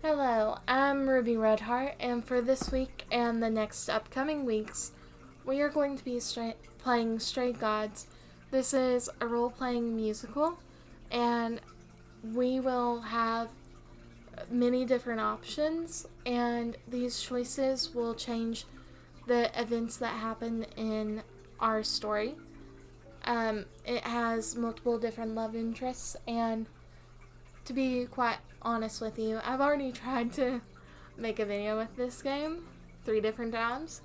Hello, I'm Ruby Redheart, and for this week and the next upcoming weeks, we are going to be playing Stray Gods. This is a role playing musical, and we will have many different options, and these choices will change the events that happen in our story. It has multiple different love interests, and to be quite honest with you, I've already tried to make a video with this game 3 different times,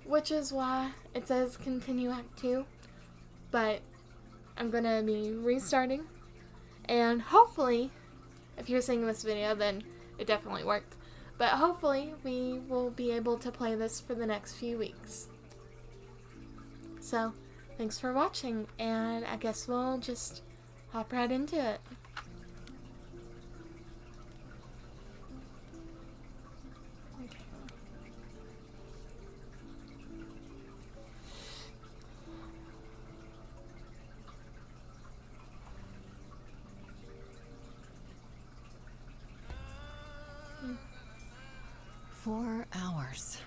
which is why it says continue Act 2, but I'm gonna be restarting, and hopefully, if you're seeing this video, then it definitely worked, but hopefully we will be able to play this for the next few weeks. So, thanks for watching, and I guess we'll just hop right into it. 4 hours.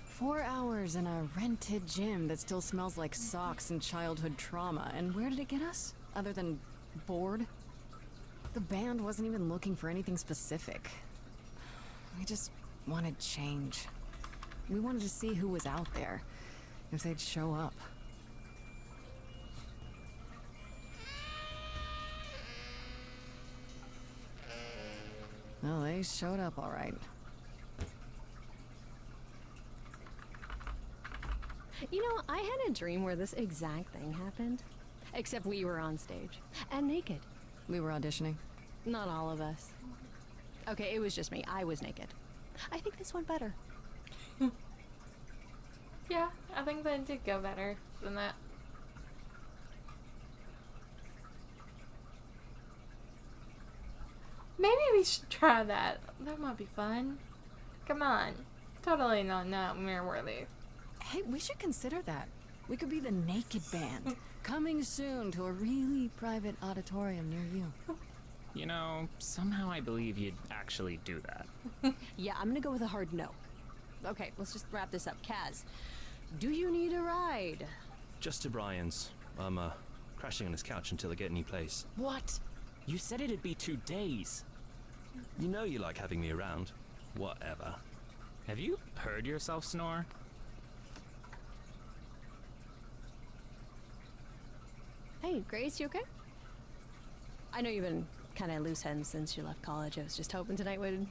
4 hours in a rented gym that still smells like socks and childhood trauma. And where did it get us? Other than bored? The band wasn't even looking for anything specific. We just wanted change. We wanted to see who was out there, if they'd show up. Well, they showed up all right. You know, I had a dream where this exact thing happened. Except we were on stage. And naked. We were auditioning. Not all of us. Okay, it was just me. I was naked. I think this went better. Yeah, I think that did go better than that. Maybe we should try that. That might be fun. Come on. Totally not nightmare worthy. Hey, we should consider that. We could be the Naked Band. Coming soon to a really private auditorium near you. You know, somehow I believe you'd actually do that. Yeah, I'm gonna go with a hard no. Okay, let's just wrap this up. Kaz, do you need a ride? Just to Brian's. I'm crashing on his couch until I get a new place. What? You said it'd be 2 days. You know you like having me around. Whatever. Have you heard yourself snore? Hey, Grace, you okay? I know you've been kind of loose ends since you left college. I was just hoping tonight would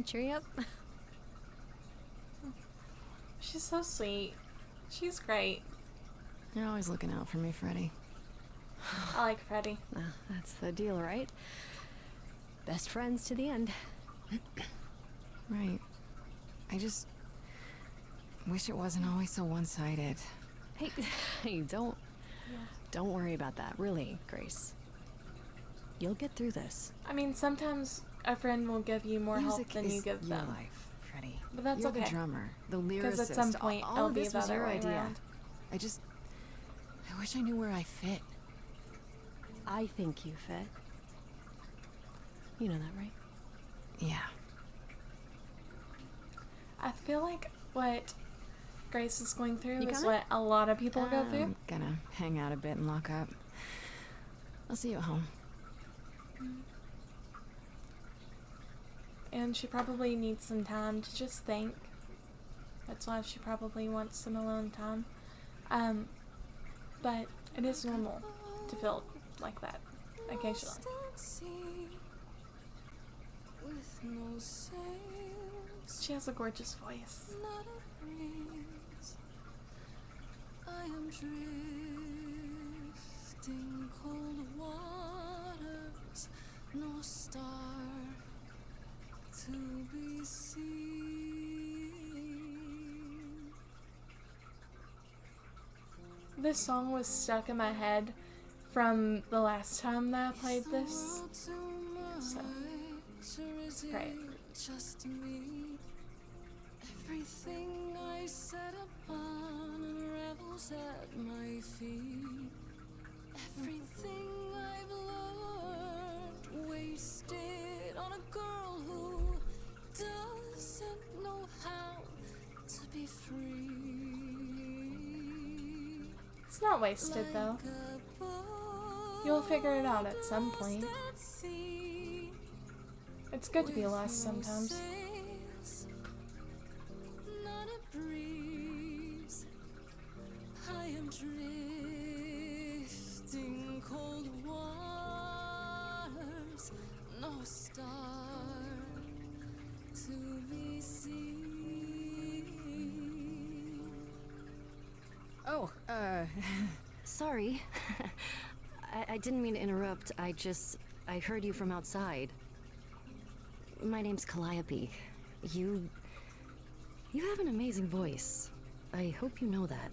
cheer you up. She's so sweet. She's great. You're always looking out for me, Freddy. I like Freddie. That's the deal, right? Best friends to the end. Right. I just wish it wasn't always so one-sided. Hey, hey, don't worry about that. Really, Grace. You'll get through this. I mean, sometimes a friend will give you more help Music than is you give your them. life, Freddy. But that's You're okay. the drummer, the lyricist. Because at some point, all it'll of be this the was other your way idea. around. I wish I knew where I fit. I think you fit. You know that, right? Yeah. I feel like what Grace is going through You is coming? what a lot of people go through. I'm gonna hang out a bit and lock up. I'll see you at home. And she probably needs some time to just think. That's why she probably wants some alone time. But it is normal to feel like that occasionally. She has a gorgeous voice. I am drifting cold waters, no star to be seen. This song was stuck in my head from the last time that I played this. So, great. Just me. Everything I set upon unravels at my feet. Everything I've loved It's not wasted though. You'll figure it out at some point. It's good to be lost sometimes. Not a breeze. I am drifting cold waters. No star to be seen. Oh, Sorry. I didn't mean to interrupt. I heard you from outside. My name's Calliope. You have an amazing voice. I hope you know that.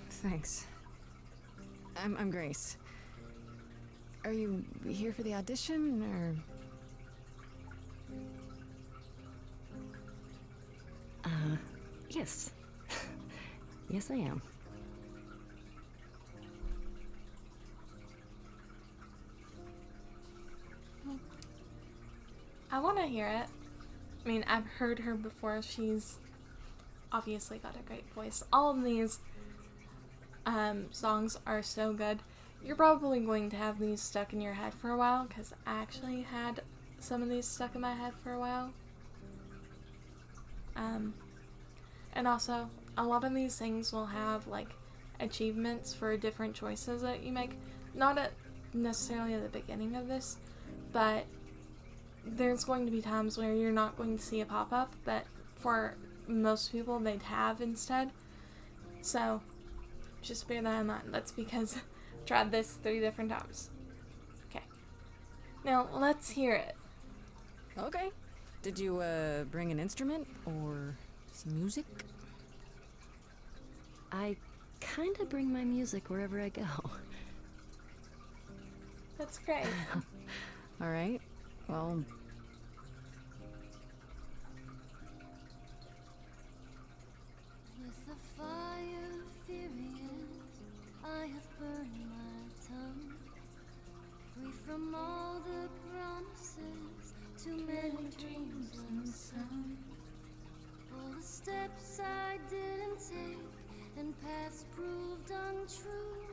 thanks. I'm Grace. Are you here for the audition, or...? Yes. Yes, I am. I want to hear it. I mean, I've heard her before. She's obviously got a great voice. All of these songs are so good. You're probably going to have these stuck in your head for a while, because I actually had some of these stuck in my head for a while. And also, a lot of these things will have, like, achievements for different choices that you make. Not at necessarily at the beginning of this, but there's going to be times where you're not going to see a pop-up, but for most people, they'd have instead. So, just bear that in mind. That's because I've tried this 3 different times. Okay. Now, let's hear it. Okay. Did you, bring an instrument, or some music? I kinda bring my music wherever I go. That's great. Alright. Well... With the fire furious, I have burned my tongue. Free from all the promises, too many dreams unsung. All the steps I didn't take, and paths proved untrue.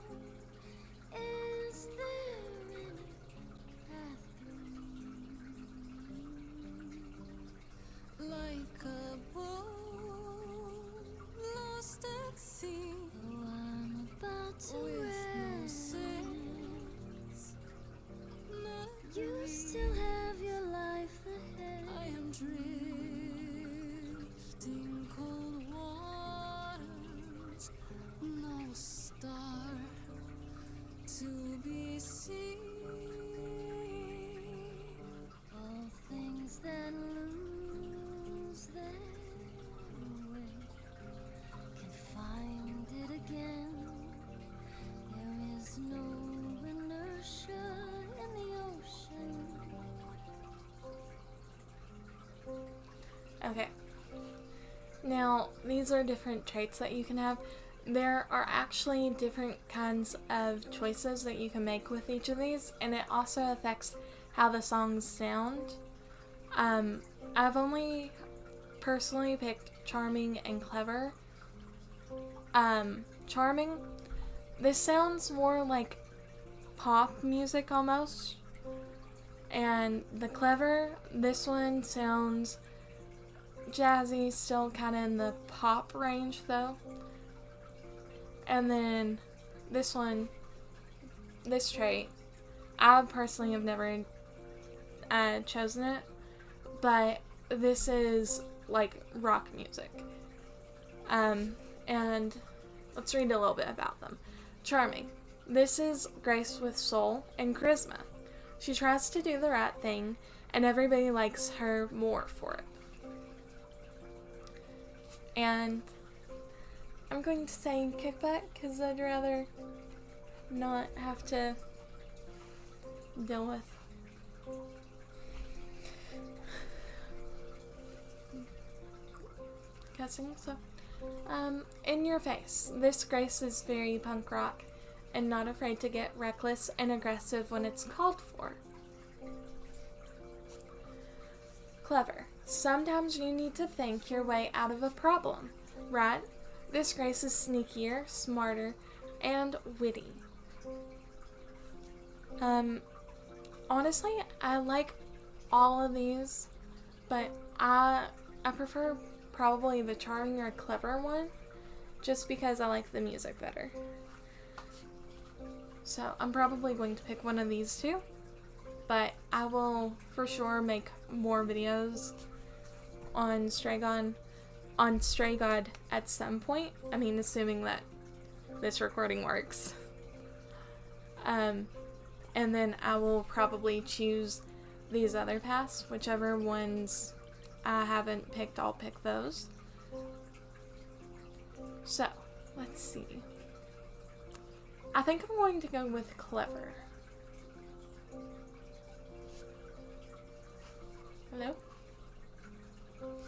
Is there any path through? Like a boat lost at sea. Oh, I'm about to with no sense. You still have your life ahead. I am drifting cold waters. No star to be seen. All things that lose their way can find it again. There is no inertia in the ocean. Okay. Now, these are different traits that you can have. There are actually different kinds of choices that you can make with each of these, and it also affects how the songs sound. I've only personally picked Charming and Clever. Charming, this sounds more like pop music almost. And the Clever, this one sounds jazzy, still kind of in the pop range though. And then this one, this trait, I personally have never chosen it, but this is like rock music. And let's read a little bit about them. Charming. This is Grace with soul and charisma. She tries to do the right thing, and everybody likes her more for it. And I'm going to say kickback because I'd rather not have to deal with cussing. So, in your face. This Grace is very punk rock and not afraid to get reckless and aggressive when it's called for. Clever. Sometimes you need to think your way out of a problem, right? This Grace is sneakier, smarter, and witty. Honestly, I like all of these, but I prefer probably the charming or clever one, just because I like the music better. So I'm probably going to pick one of these two, but I will for sure make more videos on Stray God at some point. I mean, assuming that this recording works. And then I will probably choose these other paths. Whichever ones I haven't picked, I'll pick those. So, let's see. I think I'm going to go with clever. Hello?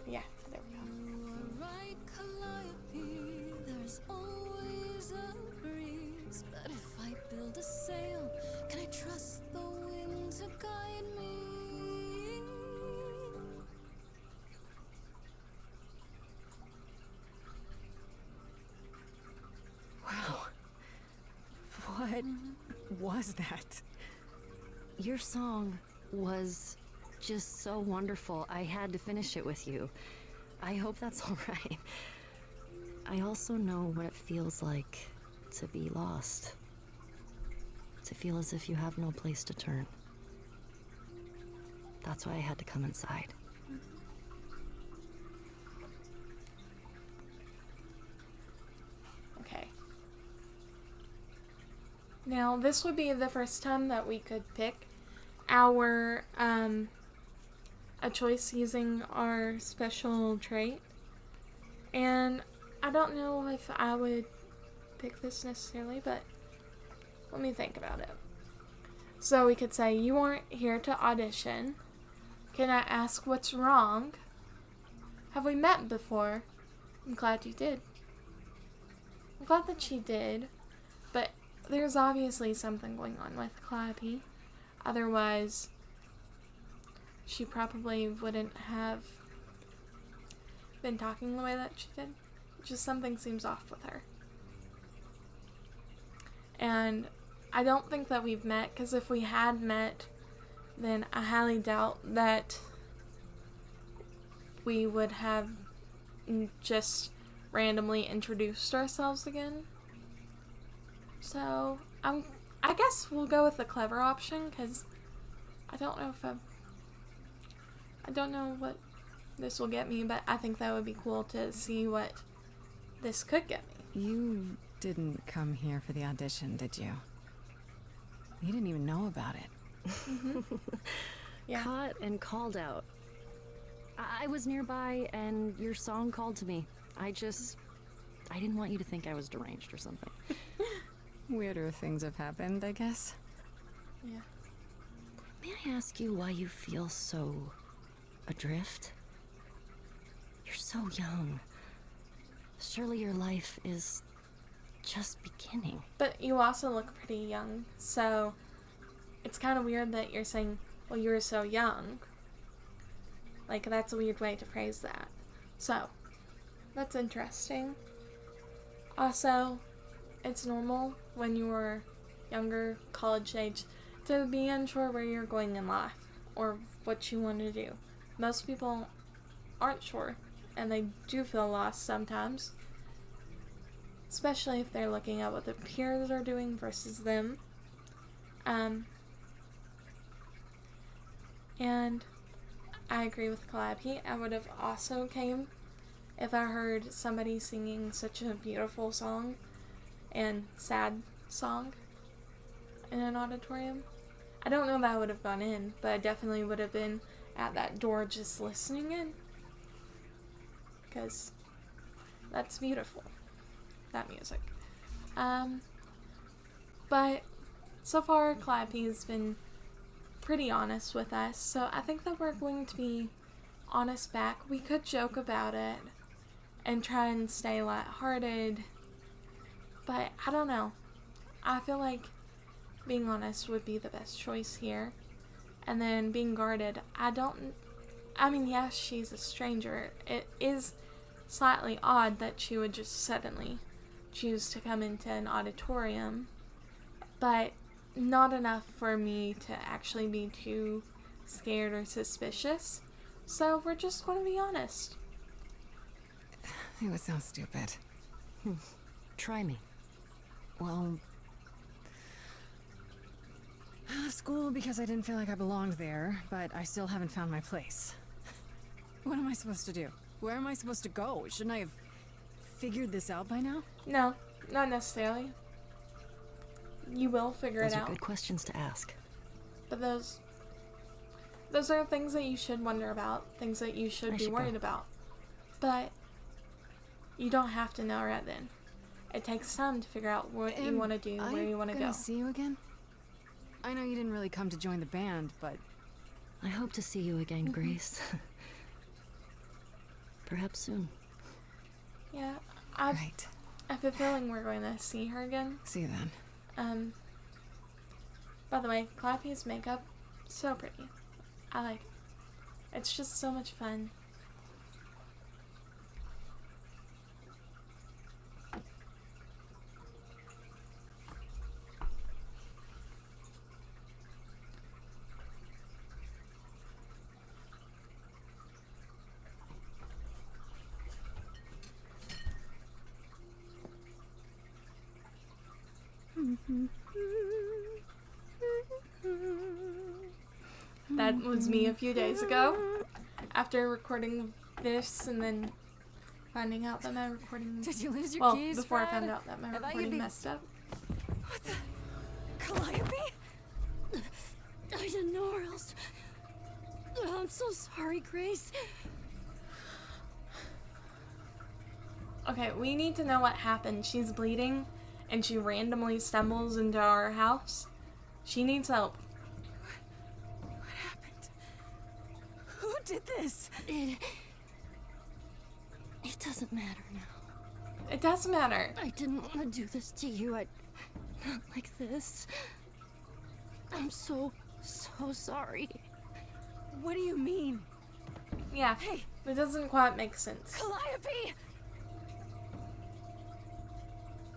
Yeah, there we go. Right, Calliope, there's always a breeze. But if I build a sail, can I trust the wind to guide me? Wow. What was that? Your song was just so wonderful. I had to finish it with you. I hope that's all right. I also know what it feels like to be lost. To feel as if you have no place to turn. That's why I had to come inside. Okay. Now, this would be the first time that we could pick our, a choice using our special trait. And I don't know if I would pick this necessarily, but let me think about it. So we could say, you aren't here to audition. Can I ask what's wrong? Have we met before? I'm glad you did. I'm glad that she did, but there's obviously something going on with Calliope. Otherwise, she probably wouldn't have been talking the way that she did. Just something seems off with her. And I don't think that we've met, because if we had met, then I highly doubt that we would have just randomly introduced ourselves again. So, I guess we'll go with the clever option, because I don't know if I don't know what this will get me, but I think that would be cool to see what this could get me. You didn't come here for the audition, did you? You didn't even know about it. Yeah. Caught and called out. I was nearby and your song called to me. I didn't want you to think I was deranged or something. Weirder things have happened, I guess. Yeah. May I ask you why you feel so adrift? You're so young. Surely your life is just beginning. But you also look pretty young, so it's kind of weird that you're saying, well, you're so young. Like, that's a weird way to phrase that. So, that's interesting. Also, it's normal when you're younger, college age, to be unsure where you're going in life or what you want to do. Most people aren't sure, and they do feel lost sometimes, especially if they're looking at what their peers are doing versus them. And I agree with Calliope. I would have also came if I heard somebody singing such a beautiful song and sad song in an auditorium. I don't know that I would have gone in, but I definitely would have been at that door just listening in, because that's beautiful, that music. But so far Calliope has been pretty honest with us, so I think that we're going to be honest back. We could joke about it and try and stay lighthearted, but I don't know. I feel like being honest would be the best choice here. And then being guarded, yes, she's a stranger. It is slightly odd that she would just suddenly choose to come into an auditorium, but not enough for me to actually be too scared or suspicious. So we're just going to be honest. It was so stupid. Try me. Well, I left school because I didn't feel like I belonged there, but I still haven't found my place. What am I supposed to do? Where am I supposed to go? Shouldn't I have figured this out by now? No, not necessarily. You will figure Those it are out. good questions to ask. But those are things that you should wonder about, things that you should I be should worried go. about. But you don't have to know right then. It takes time to figure out what you want to do, where you want to go. See you again? I know you didn't really come to join the band, but I hope to see you again, Grace. Perhaps soon. Yeah, I right. have a feeling we're going to see her again. See you then. By the way, Calliope's makeup, so pretty. I like it. It's just so much fun. That was me a few days ago, after recording this and then finding out that my recording... Did you lose your well, keys, before I Fred? found out that my I thought you'd recording be- messed up. Calliope? I didn't know where else. I'm so sorry, Grace. Okay, we need to know what happened. She's bleeding, and she randomly stumbles into our house. She needs help. What happened? Who did this? It doesn't matter now. It does matter. I didn't want to do this to you. Not like this. I'm so sorry. What do you mean? Yeah, Hey. it doesn't quite make sense. Calliope!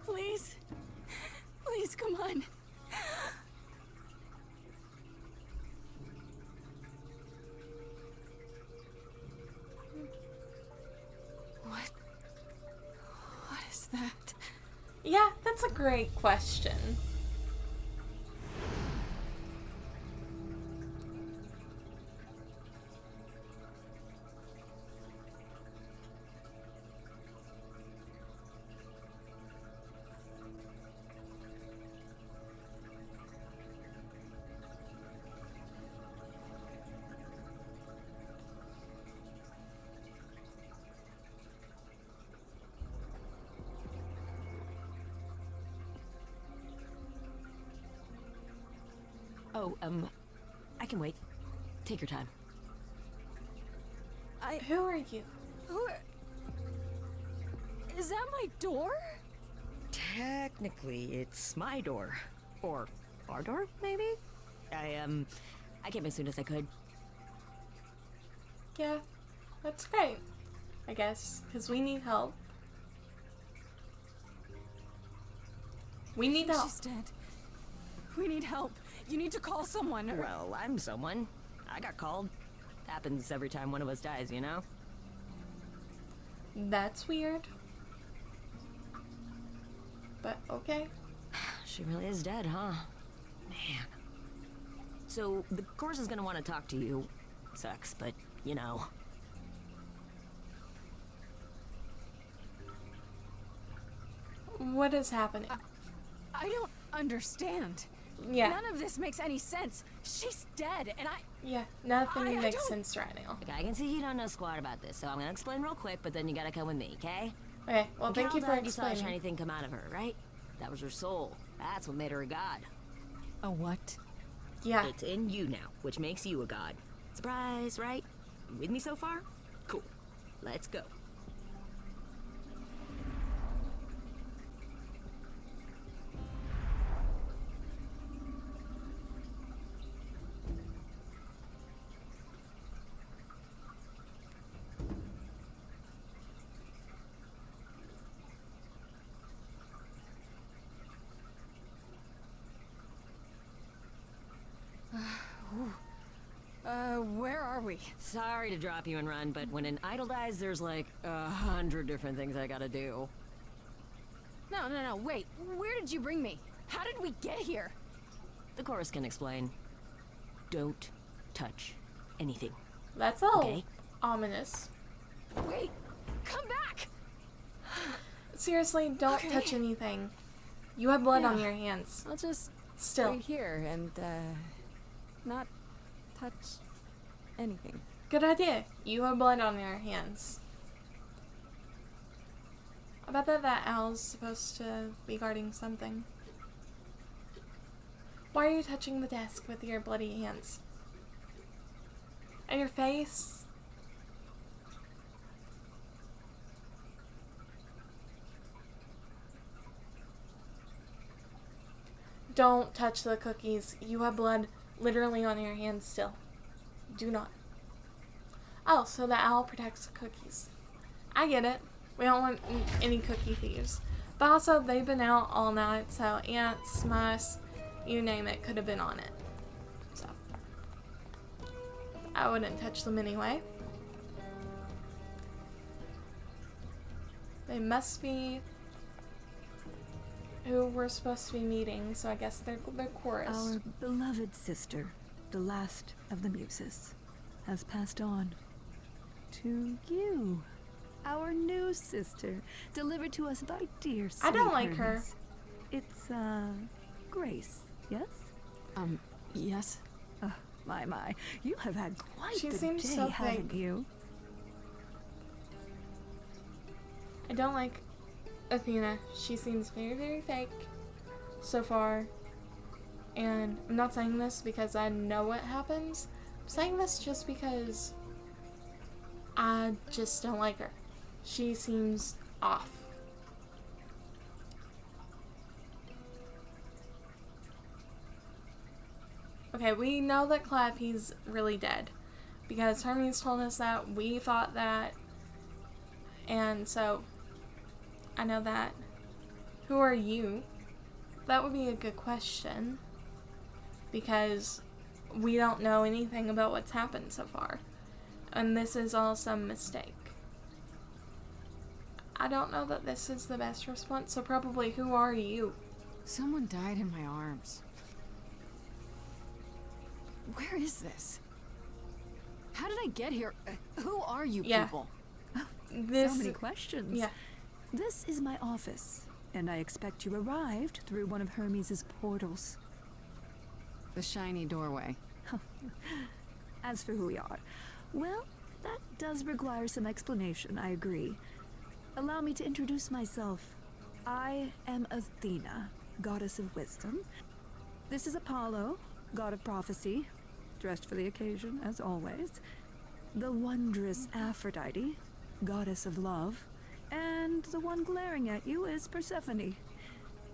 Please? Please, come on. What is that? Yeah, that's a great question. Oh, I can wait. Take your time. Who are you? Is that my door? Technically, it's my door. Or our door, maybe? I came as soon as I could. Yeah, that's great. I guess, because we need help. We need help. She's dead. We need help. You need to call someone. Well, I'm someone. I got called. Happens every time one of us dies, you know? That's weird. But okay. She really is dead, huh? Man. So, the course is gonna want to talk to you. Sucks, but, you know. What is happening? I don't understand. Yeah, None of this makes any sense. She's dead, and yeah, nothing I makes don't- sense right now. Okay, I can see you don't know squat about this, so I'm gonna explain real quick, but then you gotta come with me, okay? Okay, well, thank you for You saw a explaining. shiny thing come out of her, right? That was her soul. That's what made her a god. a what? Yeah, It's in you now, which makes you a god. Surprise, right? You with me so far? Cool. Let's go. Sorry to drop you and run, but when an idol dies, there's like 100 different things I gotta do. No, wait. Where did you bring me? How did we get here? The chorus can explain. Don't touch anything. That's all Okay. ominous. Wait, come back! Seriously, don't Okay. touch anything. You have blood on Yeah. your hands. I'll just Still. stay here and, not touch anything. Good idea. You have blood on your hands. I bet that owl's supposed to be guarding something. Why are you touching the desk with your bloody hands? And your face? Don't touch the cookies. You have blood literally on your hands still. Do not. Oh, so the owl protects the cookies. I get it. We don't want any cookie thieves. But also, they've been out all night, so ants, mice, you name it, could have been on it. So, I wouldn't touch them anyway. They must be who we're supposed to be meeting, so I guess they're chorus. Our beloved sister, the last of the muses, has passed on to you. Our new sister, delivered to us by dear I don't sweet like her. Hermes. It's, Grace, yes? Yes? Oh, my. You have had quite She the seems day, so haven't fake. you? I don't like Athena. She seems very, very fake so far. And I'm not saying this because I know what happens. I'm saying this just because I just don't like her. She seems off. Okay, we know that Calliope's really dead because Hermes told us that. We thought that. And so I know that. Who are you? That would be a good question because we don't know anything about what's happened so far. And this is all some mistake. I don't know that this is the best response, so probably who are you? Someone died in my arms. Where is this? How did I get here? Who are you Yeah. people? This So many questions. Yeah. This is my office, and I expect you arrived through one of Hermes' portals. The shiny doorway. As for who we are, well, that does require some explanation, I agree. Allow me to introduce myself. I am Athena, goddess of wisdom. This is Apollo, god of prophecy, dressed for the occasion, as always. The wondrous Aphrodite, goddess of love. And the one glaring at you is Persephone,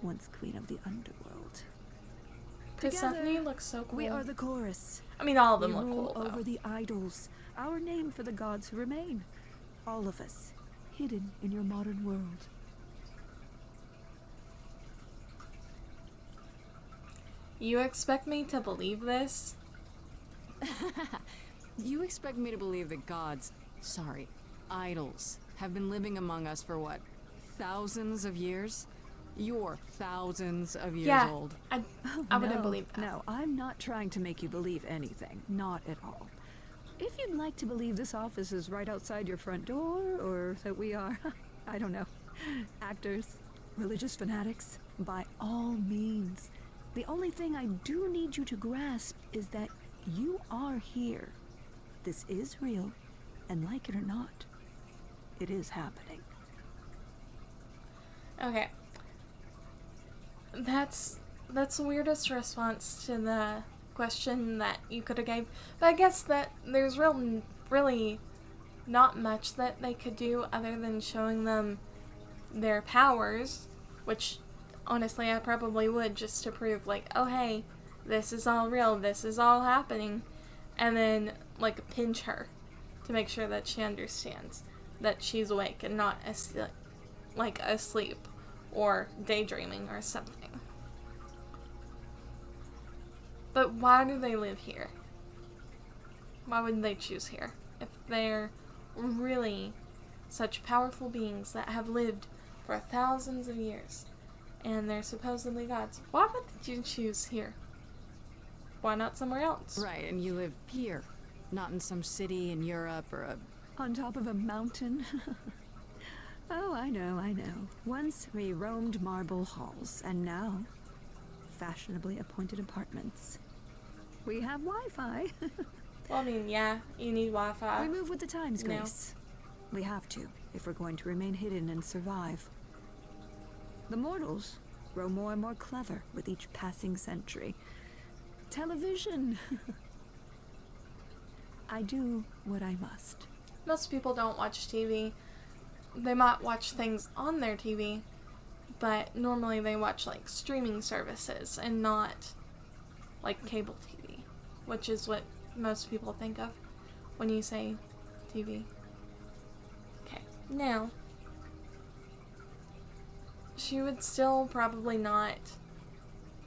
once queen of the underworld. Persephone Together, looks so cool. We are the chorus. I mean, all of We them look rule cool, though. over the idols, our name for the gods who remain. All of us, hidden in your modern world. You expect me to believe this? You expect me to believe that gods, idols, have been living among us for what? Thousands of years? You're thousands of years Yeah. old. I wouldn't No, believe that. No, I'm not trying to make you believe anything. Not at all. If you'd like to believe this office is right outside your front door, or that we are, I don't know, actors, religious fanatics, by all means. The only thing I do need you to grasp is that you are here. This is real, and like it or not, it is happening. Okay. That's the weirdest response to the question that you could have gave. But I guess that there's really not much that they could do other than showing them their powers, which honestly I probably would just to prove like, oh hey, this is all real, this is all happening, and then like pinch her to make sure that she understands that she's awake and not asleep or daydreaming or something. But why do they live here? Why would they choose here? If they're really such powerful beings that have lived for thousands of years, and they're supposedly gods, why would you choose here? Why not somewhere else? Right, and you live here, not in some city in Europe or a... On top of a mountain? Oh, I know, I know. Once we roamed marble halls, and now fashionably appointed apartments. We have Wi-Fi. Well, I mean, yeah, you need Wi-Fi. We move with the times, No. Grace. We have to, if we're going to remain hidden and survive. The mortals grow more and more clever with each passing century. Television! I do what I must. Most people don't watch TV. They might watch things on their TV, but normally they watch like streaming services and not like cable TV, which is what most people think of when you say TV. Okay, now, she would still probably not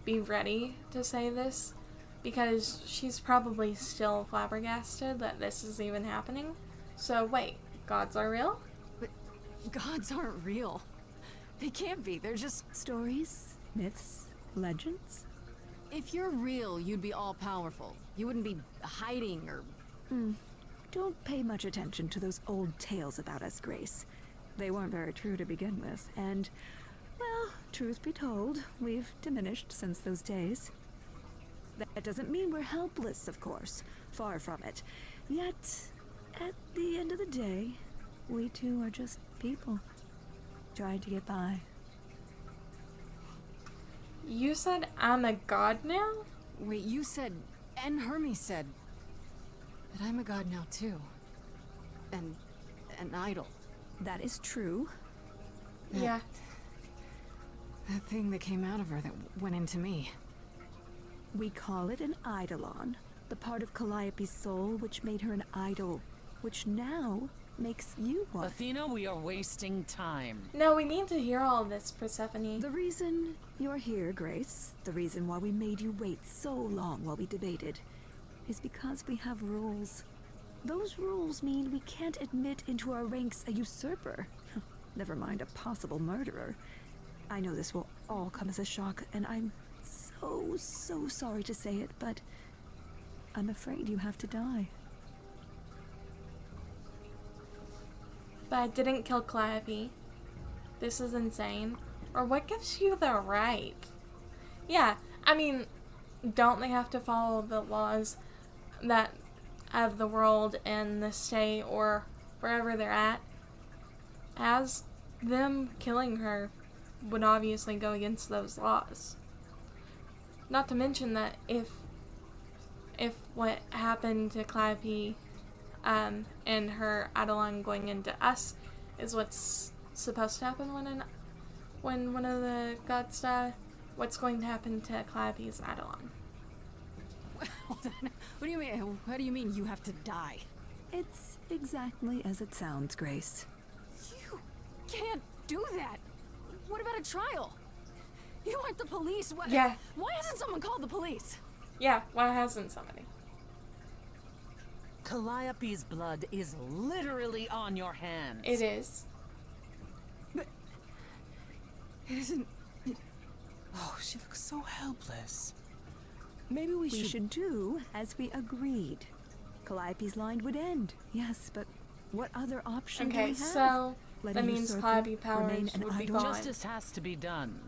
be ready to say this because she's probably still flabbergasted that this is even happening. So wait, gods are real? Gods aren't real. They can't be, they're just... Stories, myths, legends. If you're real, you'd be all-powerful. You wouldn't be hiding or... Don't pay much attention to those old tales about us, Grace. They weren't very true to begin with, and, well, truth be told, we've diminished since those days. That doesn't mean we're helpless, of course. Far from it. Yet, at the end of the day, we too are just people, trying to get by. You said I'm a god now? Wait, you said, and Hermes said, that I'm a god now too. And an idol. That is true. Yeah. That thing that came out of her that went into me. We call it an eidolon, the part of Calliope's soul which made her an idol, which now makes you one. Athena, we are wasting time. No, we need to hear all of this, Persephone. The reason you're here, Grace, the reason why we made you wait so long while we debated, is because we have rules. Those rules mean we can't admit into our ranks a usurper. Never mind a possible murderer. I know this will all come as a shock, and I'm so sorry to say it, but I'm afraid you have to die. But I didn't kill Calliope. This is insane. Or what gives you the right? Yeah, I mean, don't they have to follow the laws that of the world and the state or wherever they're at? As them killing her would obviously go against those laws. Not to mention that if what happened to Calliope and her Eidolon going into us is what's supposed to happen when one of the gods die, what's going to happen to Calliope's Eidolon? Hold on. What do you mean? What do you mean you have to die? It's exactly as it sounds, Grace. You can't do that. What about a trial? You aren't the police. What? Yeah. Why hasn't someone called the police? Yeah, why hasn't somebody? Calliope's blood is literally on your hands. It is. But it isn't. Oh, she looks so helpless. Maybe we We should... should do as we agreed. Calliope's line would end, yes, but what other option do we Okay, have? so Let that a means usurper Calliope powers remain an would be idol? gone. Justice has to be done.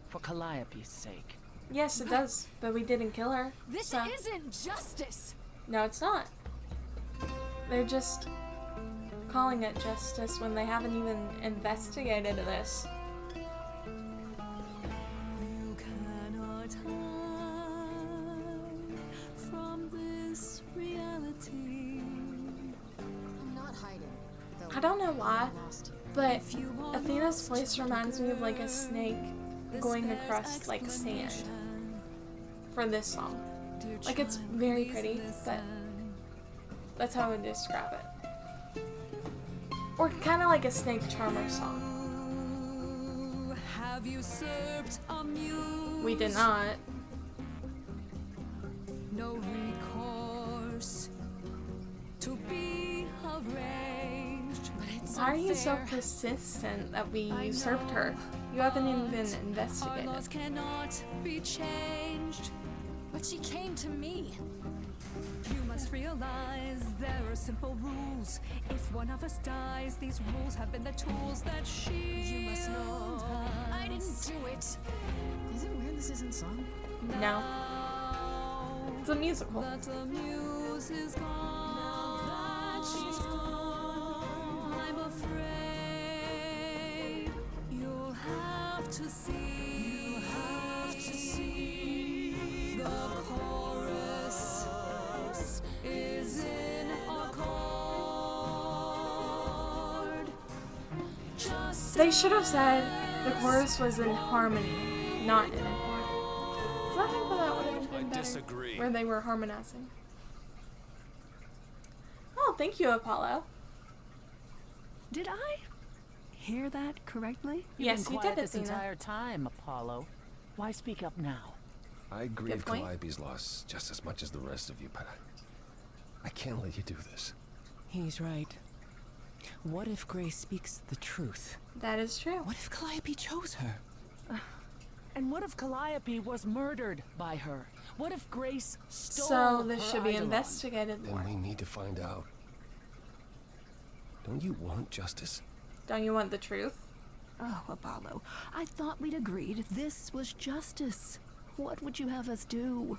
For Calliope's sake. Yes, it does, but we didn't kill her. This so. isn't justice. No, it's not. They're just calling it justice when they haven't even investigated this. You cannot hide from this reality. I'm not hiding. Though I don't know why, lost you. but If you are Athena's lost, voice reminds me of like a snake this going bears across like sand explanation. for this song. Dear Like it's child, very please pretty, but listen. that's how I would describe it. Or kind of like a Snake Charmer song. You have usurped a muse. We did not. No recourse. to be arranged. But it's Why are you so unfair. persistent that we I usurped know her? You haven't even Our investigated. laws cannot be changed. But she came to me. You must realize there are simple rules. If one of us dies, these rules have been the tools that she. You must know. I didn't do it. Is it weird this isn't song? No. It's a musical. That the muse is gone. Now that she's gone, I'm afraid you'll have to see. You'll have to see the chorus is in accord. Just They should have said the chorus was in harmony, not in accord. So I think that would have been better. disagree. Where they were harmonizing. Oh, thank you, Apollo. Did I hear that correctly? Yes, been you quiet did, this Athena. entire time, Apollo. Why speak up now? I grieve Good point. Calliope's loss just as much as the rest of you, but I can't let you do this. He's right. What if Grace speaks the truth? That is true. What if Calliope chose her? And what if Calliope was murdered by her? What if Grace stole So this her should be Eidolon? investigated more. Then we need to find out. Don't you want justice? Don't you want the truth? Oh, Apollo, I thought we'd agreed this was justice. What would you have us do?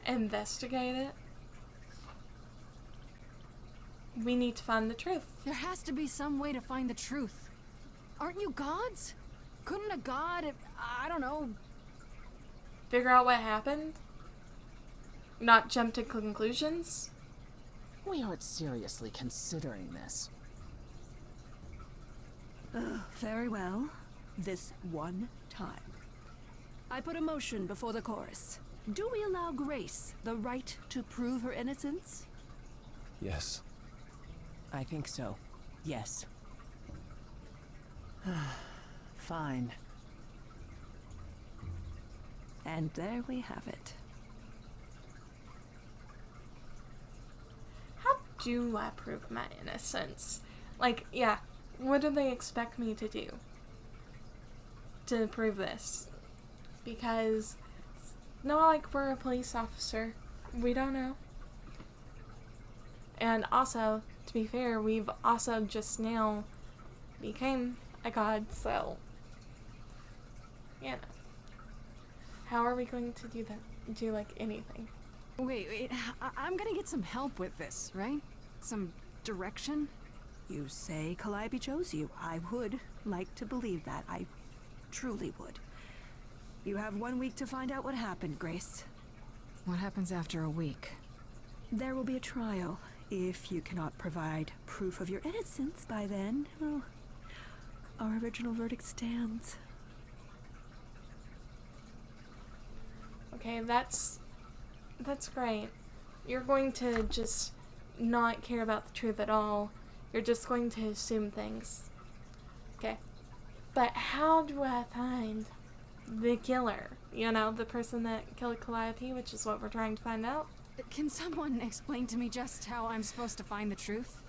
Investigate it. We need to find the truth. There has to be some way to find the truth. Aren't you gods? Couldn't a god, I don't know, Figure out what happened. Not jump to conclusions. We aren't seriously considering this. Very well. This one time. I put a motion before the chorus. Do we allow Grace the right to prove her innocence? Yes. I think so. Yes. Fine. And there we have it. How do I prove my innocence? Like, yeah, what do they expect me to do to prove this? Because it's not like we're a police officer. We don't know. And also, to be fair, we've also just now became a god, so, you know. How are we going to do that? Do, like, anything? wait, I'm gonna get some help with this, right? Some direction? You say Calliope chose you. I would like to believe that. I truly would. You have 1 week to find out what happened, Grace. What happens after a week? There will be a trial. If you cannot provide proof of your innocence by then, well, our original verdict stands. Okay, that's great. You're going to just not care about the truth at all. You're just going to assume things. Okay. But how do I find the killer? You know, the person that killed Calliope, which is what we're trying to find out. Can someone explain to me just how I'm supposed to find the truth?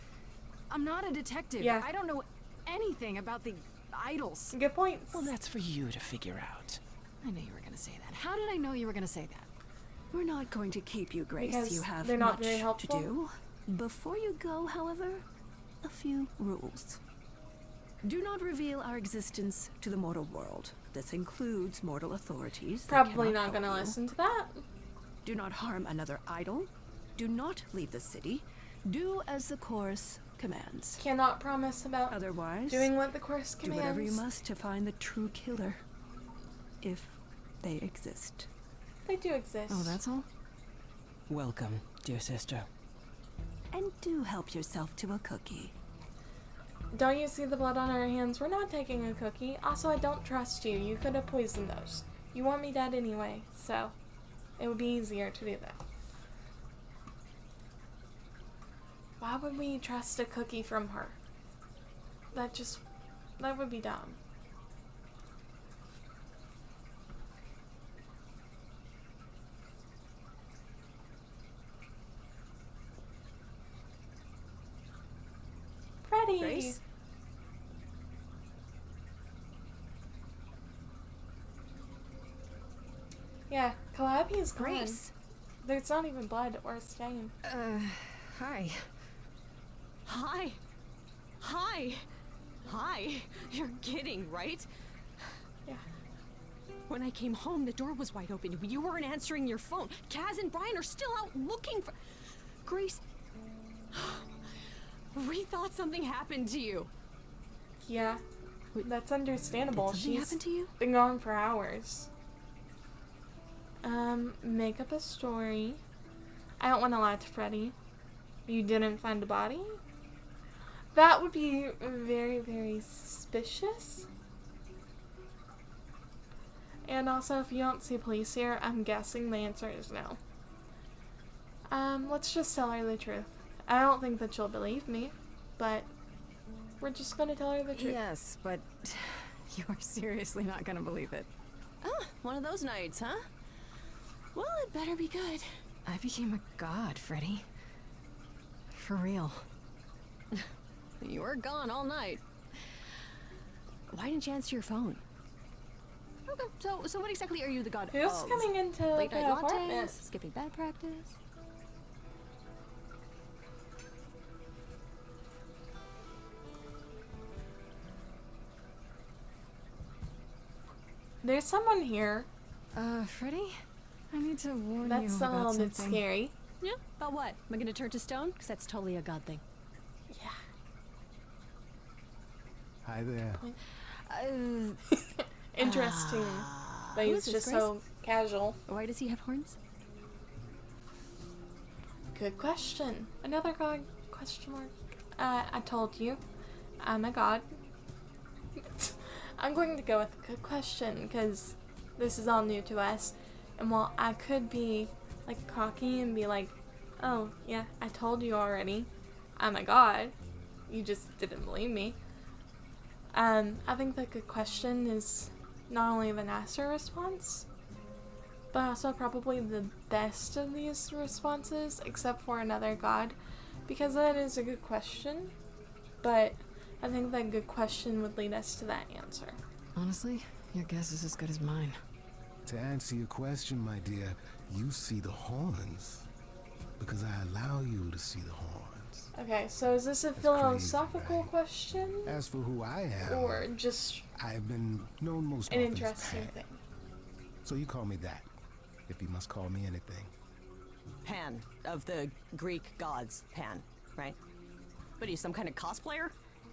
I'm not a detective. Yeah. I don't know anything about the idols. Good points. Well, that's for you to figure out. I knew you were gonna say that. How did I know you were gonna say that? We're not going to keep you, Grace. Because You have they're not much very to helpful? do. Before you go, however, a few rules. Do not reveal our existence to the mortal world. This includes mortal authorities. that Probably cannot not going to help you. listen to that. Do not harm another idol. Do not leave the city. Do as the chorus commands. Cannot promise about Otherwise, doing what the course do commands. whatever you must to find the true killer. If they exist. They do exist. Oh, that's all? Welcome, dear sister. And do help yourself to a cookie. Don't you see the blood on our hands? We're not taking a cookie. Also, I don't trust you. You could have poisoned those. You want me dead anyway, so it would be easier to do that. Why would we trust a cookie from her? That would be dumb. Freddy! Grace? Yeah, Calliope's gone. Grace. There's not even blood or stain. Hi. Hi. Hi. Hi. You're kidding, right? Yeah. When I came home, the door was wide open. You weren't answering your phone. Kaz and Brian are still out looking for... Grace... We thought something happened to you. Yeah, that's understandable. Did something She's happen to you? been gone for hours. Make up a story. I don't want to lie to Freddy. You didn't find a body? That would be very, very suspicious. And also, if you don't see police here, I'm guessing the answer is no. Let's just tell her the truth. I don't think that she'll believe me, but we're just gonna tell her the truth. Yes, but you're seriously not gonna believe it. Oh, one of those nights, huh? Well, it better be good. I became a god, Freddy. For real. You were gone all night. Why didn't you answer your phone? Okay, so what exactly are you the god Who's of? coming into Late the night apartment? lattes, skipping bad practice? There's someone here. Freddy? I need to warn That's you a about little bit something. scary. Yeah, about what? Am I gonna turn to stone? Because that's totally a god thing. Yeah. Hi there. Interesting. But Who he's is this, just Grace? so casual. Why does he have horns? Good question. Another god? Question mark. I told you. I'm a god. I'm going to go with good question because this is all new to us. And while I could be like cocky and be like, oh yeah, I told you already. I'm a god. You just didn't believe me. I think the good question is not only the nicer response, but also probably the best of these responses, except for another god, because that is a good question, but I think that good question would lead us to that answer. Honestly, your guess is as good as mine. To answer your question, my dear, you see the horns because I allow you to see the horns. Okay, so is this a That's philosophical crazy, right? question, As for who I am, or just I've been known most an often as interesting Pan. thing? So you call me that, if you must call me anything. Pan, of the Greek gods, Pan, right? But he's some kind of cosplayer?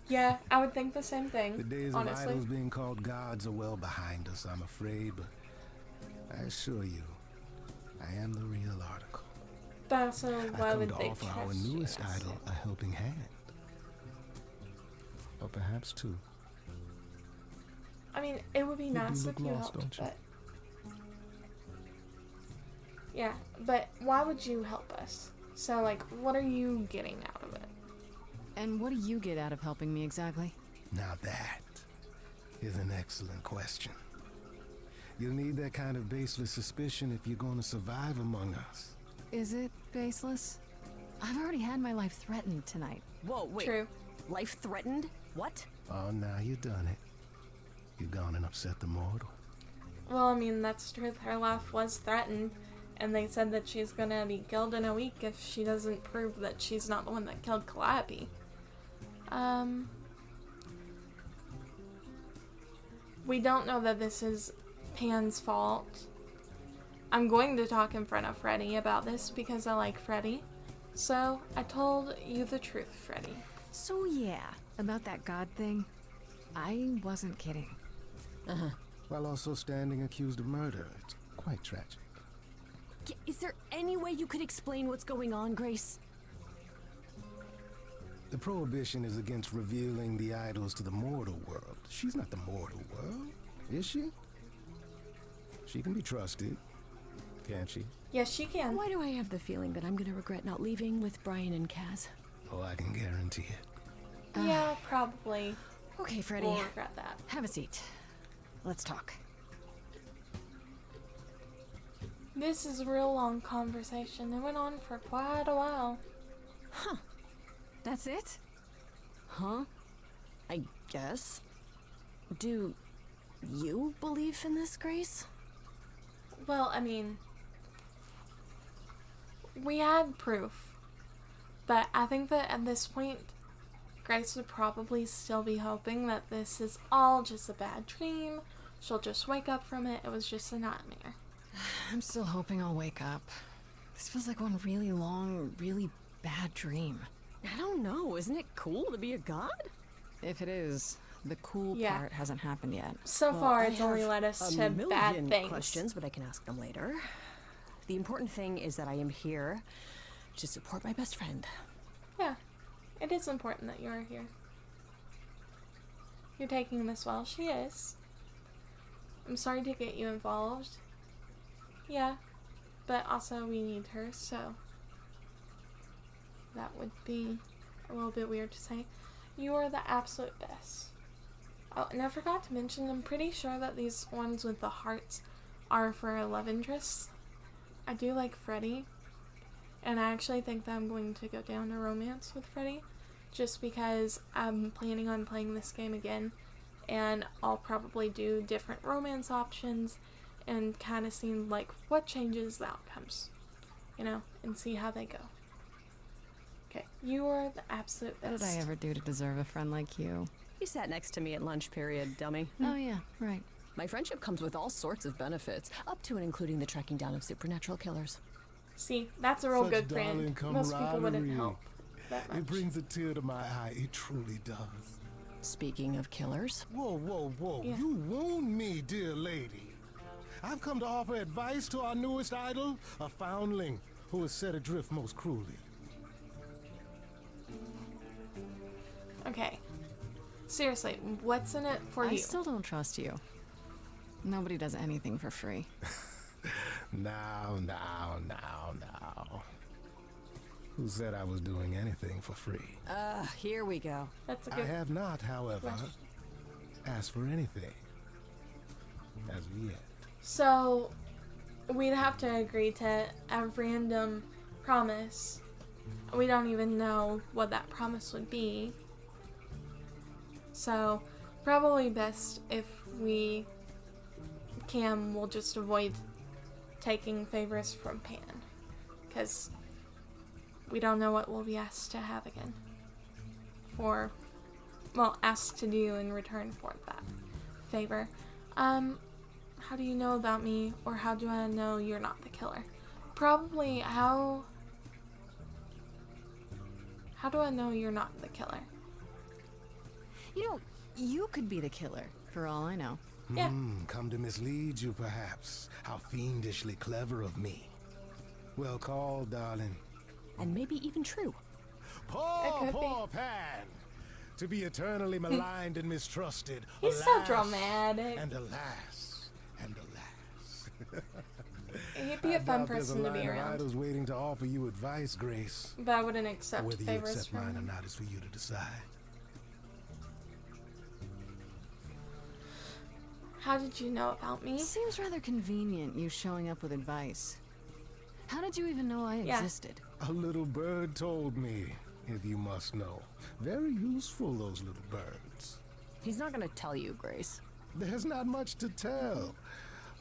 Yeah, I would think the same thing, The days of honestly. idols being called gods are well behind us, I'm afraid, but I assure you, I am the real article. But also, I've why come would to they offer our trust you? newest idol a helping hand. Or perhaps two. I mean, it would be do nice look if you lost, helped, don't you? but... Yeah, but why would you help us? So, like, what are you getting out of it? And what do you get out of helping me exactly? Now that is an excellent question. You'll need that kind of baseless suspicion if you're going to survive among us. Is it baseless? I've already had my life threatened tonight. Whoa, wait. True. Life threatened? What? Oh, now you've done it. You've gone and upset the mortal. Well, I mean, that's true. Her life was threatened, and they said that she's gonna be killed in a week if she doesn't prove that she's not the one that killed Calliope. We don't know that this is Pan's fault. I'm going to talk in front of Freddy about this because I like Freddy. So, I told you the truth, Freddy. So yeah, about that god thing, I wasn't kidding. While also standing accused of murder. It's quite tragic. Is there any way you could explain what's going on, Grace? The prohibition is against revealing the idols to the mortal world. She's not the mortal world, is she? She can be trusted, can't she? Yes, she can. Why do I have the feeling that I'm gonna regret not leaving with Brian and Kaz? Oh, I can guarantee it. Yeah, probably. Okay, Freddy, We'll regret that. have a seat. Let's talk. This is a real long conversation. It went on for quite a while. That's it? Huh? I guess. Do you believe in this, Grace? Well, I mean, we had proof. But I think that at this point, Grace would probably still be hoping that this is all just a bad dream. She'll just wake up from it. It was just a nightmare. I'm still hoping I'll wake up. This feels like one really long, really bad dream. I don't know. Isn't it cool to be a god? If it is, the cool Yeah. part hasn't happened yet. So Well, far, I it's only have led us a to million bad things. questions, but I can ask them later. The important thing is that I am here to support my best friend. Yeah, it is important that you're here. You're taking this well. She is. I'm sorry to get you involved. Yeah, but also we need her, so that would be a little bit weird to say. You are the absolute best. Oh, and I forgot to mention, I'm pretty sure that these ones with the hearts are for love interests. I do like Freddy, and I actually think that I'm going to go down to romance with Freddy, just because I'm planning on playing this game again, and I'll probably do different romance options, and kind of see, like, what changes the outcomes, you know, and see how they go. Okay, you are the absolute best. What did I ever do to deserve a friend like you? You sat next to me at lunch period, dummy. Oh yeah, right. My friendship comes with all sorts of benefits, up to and including the tracking down of supernatural killers. See, that's a real Such good darling friend. Most people wouldn't camaraderie. help that much. It brings a tear to my eye. It truly does. Speaking of killers. Whoa, whoa, whoa. Yeah. You wound me, dear lady. I've come to offer advice to our newest idol, a foundling who is set adrift most cruelly. Okay. Seriously, what's in it for I you? still don't trust you. Nobody does anything for free. Now. Who said I was doing anything for free? Here we go. That's a I good have not, however, asked for anything. As of yet. So, we'd have to agree to a random promise. We don't even know what that promise would be. So, probably best if we can, we'll just avoid taking favors from Pan. Because we don't know what we'll be asked to have again. For, well, asked to do in return for that favor. How do you know about me, or how do I know you're not the killer? Probably, how do I know you're not the killer? You know, you could be the killer, for all I know. Yeah. Come to mislead you, perhaps. How fiendishly clever of me. Well called, darling. And maybe even true. Poor Pan! To be eternally maligned and mistrusted. He's so dramatic. And alas. He'd be a fun person to be I around. was waiting to offer you advice, Grace. But I wouldn't accept Whether you favors accept from mine or him. not is for you to decide. How did you know about me? Seems rather convenient, you showing up with advice. How did you even know I Yeah. existed? A little bird told me, if you must know. Very useful, those little birds. He's not gonna tell you, Grace. There's not much to tell.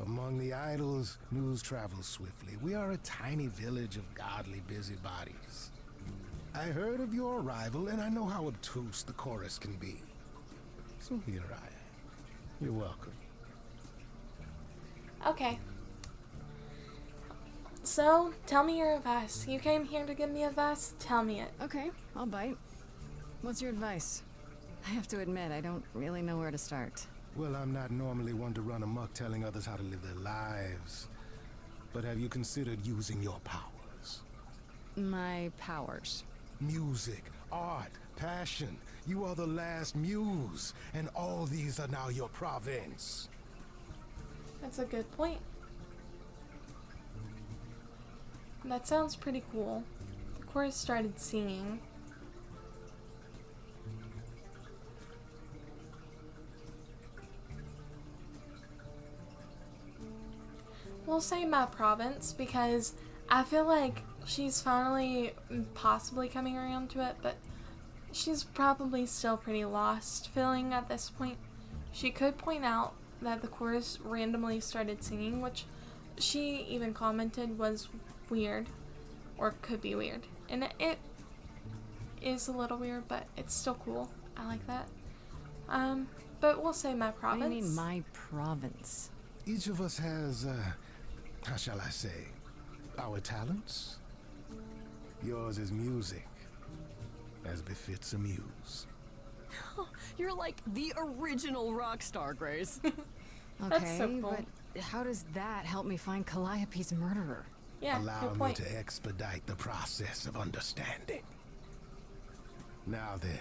Among the idols, news travels swiftly. We are a tiny village of godly busybodies. I heard of your arrival, and I know how obtuse the chorus can be. So here I am. You're welcome. Okay. So, tell me your advice. You came here to give me advice? Tell me it. Okay, I'll bite. What's your advice? I have to admit, I don't really know where to start. Well, I'm not normally one to run amok telling others how to live their lives. But have you considered using your powers? My powers. Music, art, passion. You are the last muse, and all these are now your province. That's a good point. That sounds pretty cool. The chorus started singing. We'll say my province because I feel like she's finally possibly coming around to it, but she's probably still pretty lost feeling at this point. She could point out that the chorus randomly started singing, which she even commented was weird, or could be weird. And it is a little weird, but it's still cool. I like that. But we'll say my province. What do you mean, my province? Each of us has, how shall I say, our talents. Yours is music, as befits a muse. You're like the original rock star, Grace. That's Okay, so cool. but how does that help me find Calliope's murderer? Yeah, Allow good me point. to expedite the process of understanding. Now then,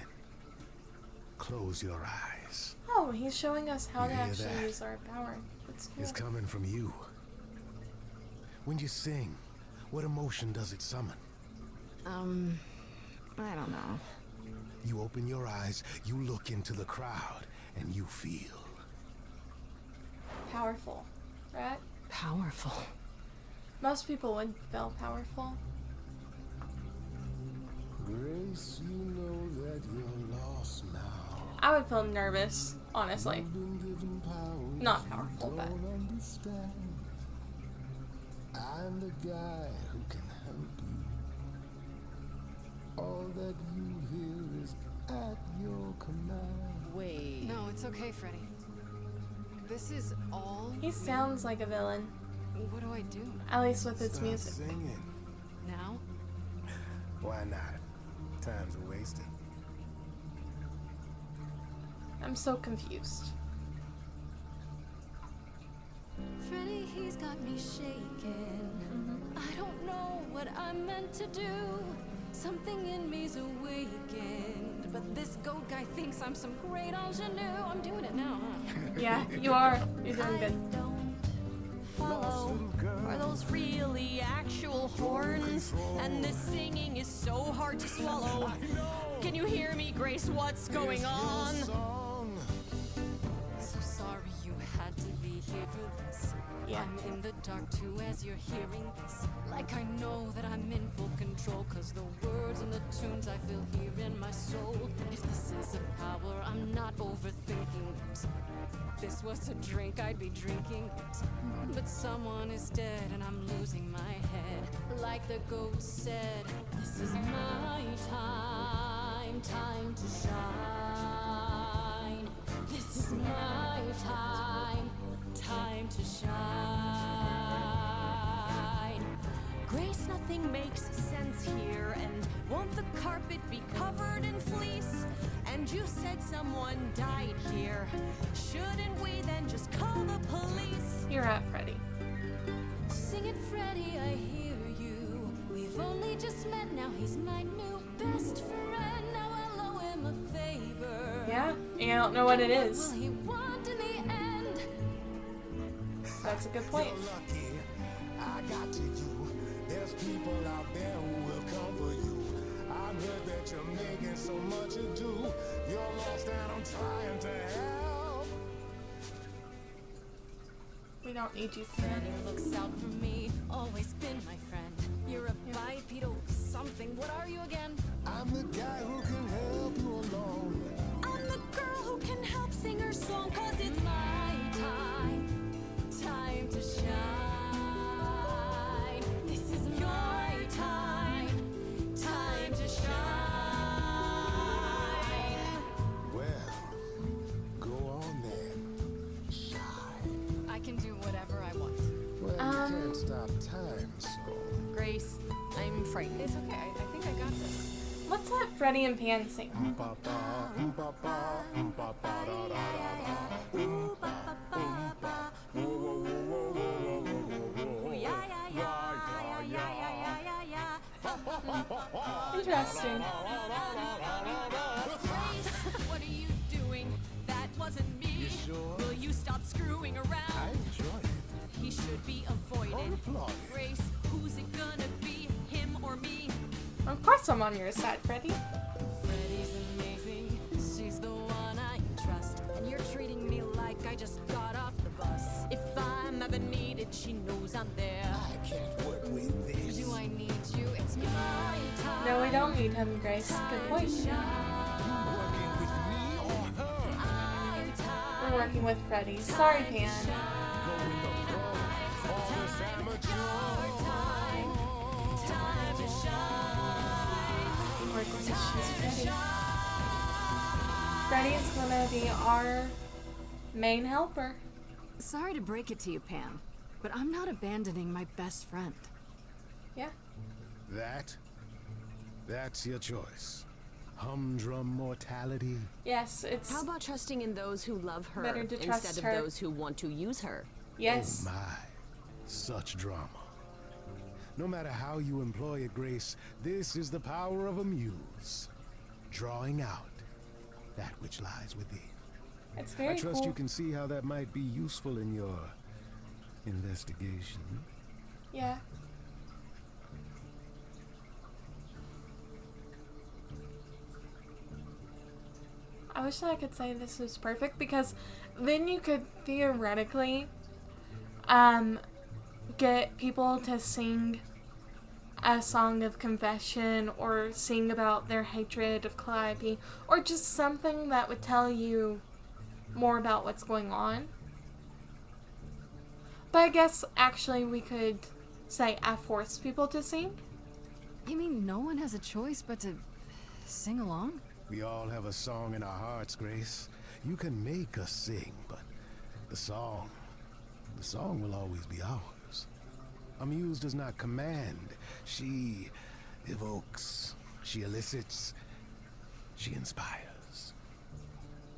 close your eyes. Oh, he's showing us how You to hear actually that? use our power. That's cool. It's coming from you. When you sing, what emotion does it summon? I don't know. You open your eyes, you look into the crowd, and you feel. Powerful, right? Powerful. Most people would feel powerful. Grace, you know that you're lost now. I would feel nervous, honestly. You've been given powers Not powerful, you but don't understand. I'm the guy who can help you. All that you hear is at your command. Wait. No, it's okay, Freddy. This is all. he sounds like a villain, What do I do at least with his Stop music. singing. now? Why not? Time's wasted. I'm so confused. Freddy, he's got me shaking. I don't know what I'm meant to do. Something in me's awakened. But this goat guy thinks I'm some great ingenue. I'm doing it now, huh? Yeah, you are. You're doing I good. don't follow. Are those really actual horns? And this singing is so hard to swallow. Can you hear me, Grace? What's going on? So sorry you had to be here for this. Yeah. I'm in the dark too as you're hearing this. Like I know that I'm in full control. Cause the words and the tunes I feel here in my soul. If this is a power, I'm not overthinking it. If this was a drink, I'd be drinking it. But someone is dead and I'm losing my head. Like the goat said, this is my time, time to shine. This is my time, time to shine. Grace, nothing makes sense here. And won't the carpet be covered in fleece? And you said someone died here. Shouldn't we then just call the police? You're at Freddy. Sing it, Freddy, I hear you. We've only just met, now he's my new best friend. Now I'll owe him a favor. Yeah, and I don't know what it What is. will he want in the end? That's a good point. You're lucky I got to you. There's people out there who will come for you. I've heard that you're making so much ado. You're lost and I'm trying to help. We don't need you, Freddy Freddy. looks out for me, always been my friend. You're a bipedal something. What are you again? I'm the guy who can help you along. I'm the girl who can help sing her song. Cause it's my time, time to shine. This is my time, time to shine. Well, go on then. Shine. I can do whatever I want. Well, you can't stop time, so. Grace, I'm frightened. It's okay. I think I got this. Let's let Freddy and Pan sing. Interesting. Grace, what are you doing? That wasn't me. You sure? Will you stop screwing I around? enjoy it. He should be avoided. I'll applaud it. Grace, who's it gonna be? Him or me? Of course I'm on your side, Freddy. Freddy's amazing. She's the one I trust. And you're treating me like I just got off the bus. If I'm ever needed, she knows I'm there. I can't work with this. Do I need you? It's My time. No, we don't need him, Grace. Good time point. to shine. working with Freddy. Sorry, Pan. We're going to choose Freddy. Freddy's gonna be our main helper. Sorry to break it to you, Pan, but I'm not abandoning my best friend. Yeah. That's your choice. Humdrum mortality. Yes, it's How about trusting in those who love her better to trust instead her. of those who want to use her? Yes. Oh my, such drama. No matter how you employ it, Grace, this is the power of a muse. Drawing out that which lies within. It's very I trust cool. you can see how that might be useful in your investigation. Yeah. I wish I could say this was perfect because then you could theoretically get people to sing a song of confession or sing about their hatred of Calliope or just something that would tell you more about what's going on. But I guess actually we could say I force people to sing. You mean no one has a choice but to sing along? We all have a song in our hearts, Grace. You can make us sing, but the song will always be ours. A muse does not command. She evokes, she elicits, she inspires.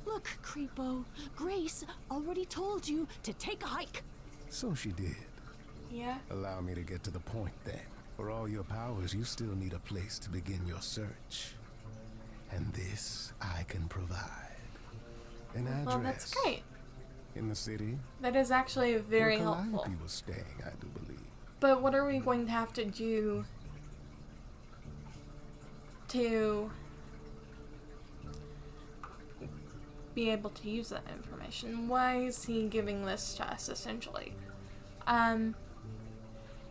Look, Creepo, Grace already told you to take a hike. So she did. Yeah. Allow me to get to the point then. For all your powers, you still need a place to begin your search. And this I can provide. An address. Well, that's great. In the city. That is actually very where helpful. Calliope was staying, I do believe. But what are we going to have to do to be able to use that information? Why is he giving this to us, essentially?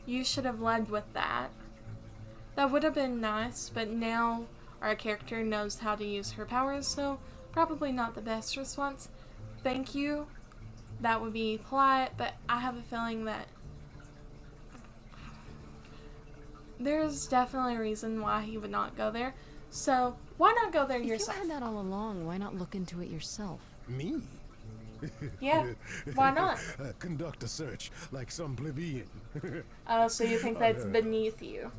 You should have led with that. That would have been nice, but now our character knows how to use her powers, so probably not the best response. Thank you. That would be polite, but I have a feeling that there's definitely a reason why he would not go there. So, why not go there yourself? If you had that all along, why not look into it yourself? Me? Yeah, why not? Conduct a search like some plebeian. Oh, so you think that's beneath you.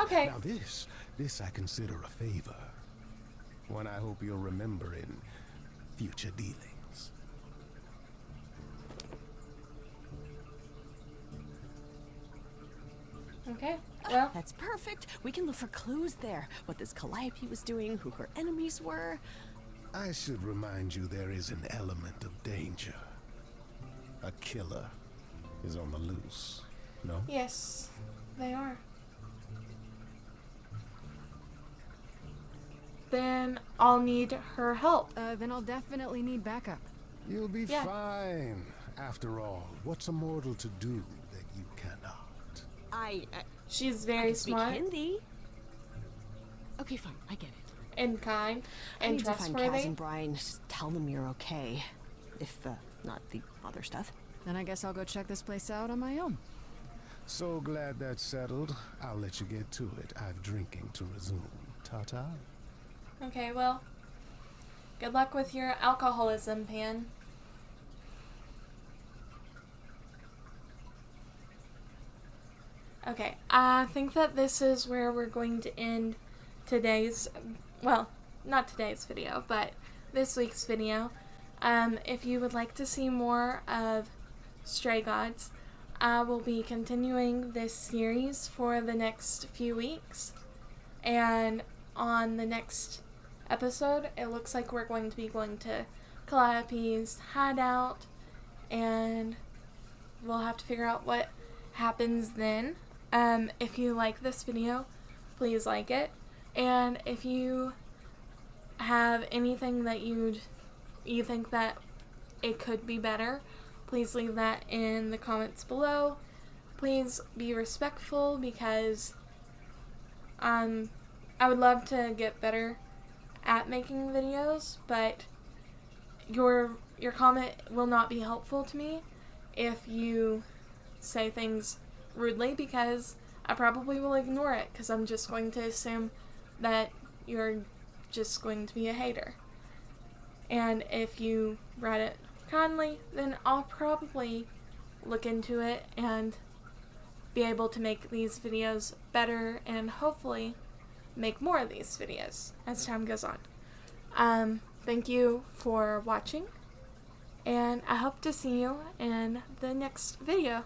Okay. Now this I consider a favor. One I hope you'll remember in future dealings. Okay, well. That's perfect. We can look for clues there. What this Calliope was doing, who her enemies were. I should remind you there is an element of danger. A killer is on the loose, no? Yes, they are. Then I'll need her help. Then I'll definitely need backup. You'll be fine. After all, what's a mortal to do that you cannot? She's very smart. Speak Hindi. Okay, fine. I get it. And kind. I And need to find Kaz trustworthy. and Brian. Just tell them you're okay. If, not the other stuff. Then I guess I'll go check this place out on my own. So glad that's settled. I'll let you get to it. I've drinking to resume. Ta-ta. Okay, well. Good luck with your alcoholism, Pan. Okay, I think that this is where we're going to end today's, well, not today's video, but this week's video. If you would like to see more of Stray Gods, I will be continuing this series for the next few weeks. And on the next episode, it looks like we're going to be going to Calliope's hideout, and we'll have to figure out what happens then. If you like this video, please like it. And if you have anything that you think that it could be better, please leave that in the comments below. Please be respectful, because I would love to get better at making videos, but your your comment will not be helpful to me if you say things rudely, because I probably will ignore it because I'm just going to assume that you're just going to be a hater. And if you write it kindly, then I'll probably look into it and be able to make these videos better and hopefully make more of these videos as time goes on. Thank you for watching, and I hope to see you in the next video.